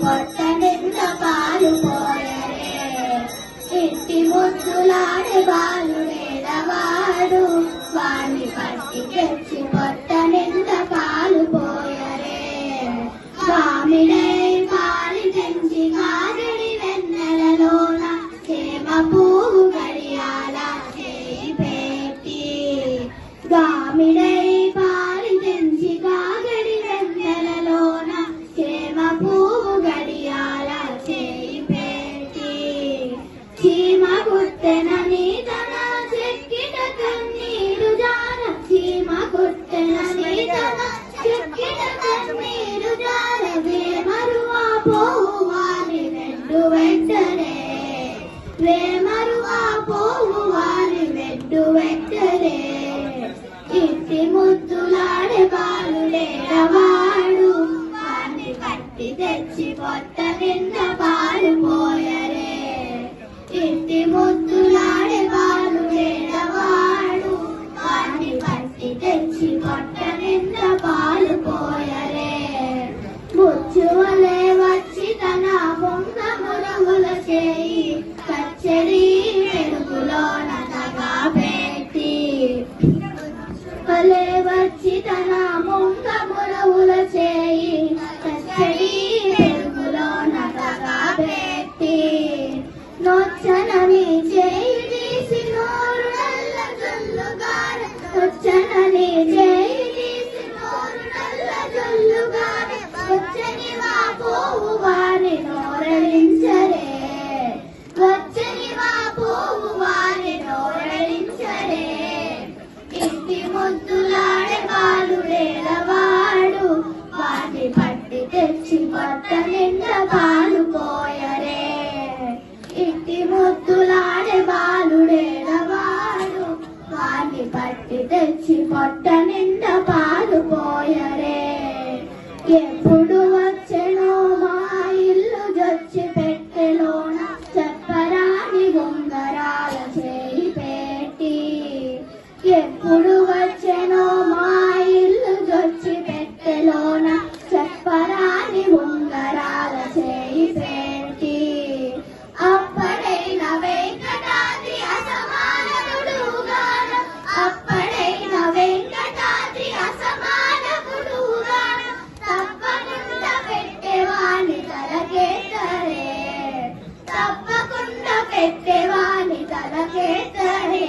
పొట్ట నింద పాలు పోయరే ఇంటి ముద్దులాడే బాలుడేడవాడు వాణ్ణి పట్టి తెచ్చి పొట్ట నింద పాలు పోయరే స్వామినై పాలి తెంచి కాగడి వెన్నెలలోన చేమ పువ్వు గడియాల చేయి పెట్టి స్వామినై పాలి తెంచి కాగడి వెన్నెలలోన చేమ పువ్వు గడియాల చేయి పెట్టి చీమ కుట్టెనని తన చెక్కిట కన్నీరు జార చీమ కుట్టెనని తన చెక్కిట కన్నీరు జార వేమరువా పోవు వాని వెండు వెంటనే వేమరువా పోవు వాని వెండు వెంటనే ఇంటి ముద్దులాడే బాలుడేడవాడు వాణ్ణి పట్టి తెచ్చి పొట్ట నింద పాలు పోయరే ఇంటి ముద్దులాడే బాలుడేడవాడు వాణ్ణి పట్టి తెచ్చి పొట్ట నింద పాలు పోయరే ముచ్చువలే వచ్చి తన బొంగ మురుగుల చేయి కచ్చడి వెలుగులోన తగా పెట్టి వలే వచ్చి తన ముంగ మురుగుల చేయి కచ్చడి వెలుగులోన తగా పెట్టి నొచ్చనని చేయి తీసి నోరు నల్ల జల్లుగార నొచ్చనని చేయి తీసి నోరు నల్ల జల్లుగార వచ్చని వా పోవు వారి నోరడించరే వచ్చని వా పోవు వారి నోరడించరే ఇంటి ముద్దులాడే బాలుడేడవాడు వాటి పట్టి తెచ్చి పొట్ట నింద పాలు పోయరే ఇంటి ముద్దులాడే బాలుడేడవాడు వాటి పట్టి తెచ్చి పొట్ట నింద పాలు పోయరే ఎప్పుడు వచ్చెనో మా ఇల్లు జొచ్చి పెట్టెలోన చెప్పరాని ఉంగరాల చేయి పెట్టి ఎప్పుడు వచ్చెనో మా ఇల్లు జొచ్చి పెట్టెలోన చెప్పరాని ఉంగరాల చేయి పెట్టి అప్పడైన వెంకటాద్రి అసమానకుడుగాన అప్పడైన వెంకటాద్రి అసమానకుడుగాన తప్పకుండా పెట్టేవాని తలకెత్తరే తప్పకుండా పెట్టేవాని తలకెత్తరే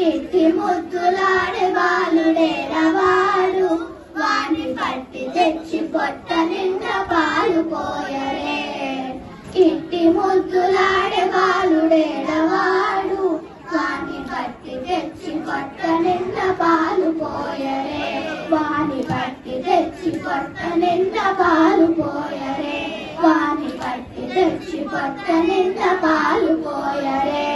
ఇంటి ముద్దులాడే బాలుడేడవాడు వాణ్ణి పట్టి తెచ్చి పొట్ట నింద పాలు పోయరే ఇంటి ముద్దులాడే బాలుడేడవాడు వాణ్ణి పట్టి తెచ్చి పొట్ట నింద పాలు పోయరే వాణ్ణి పట్టి తెచ్చి పొట్ట నింద పాలు పోయరే వాణ్ణి పట్టి తెచ్చి పొట్ట నింద పాలు పోయరే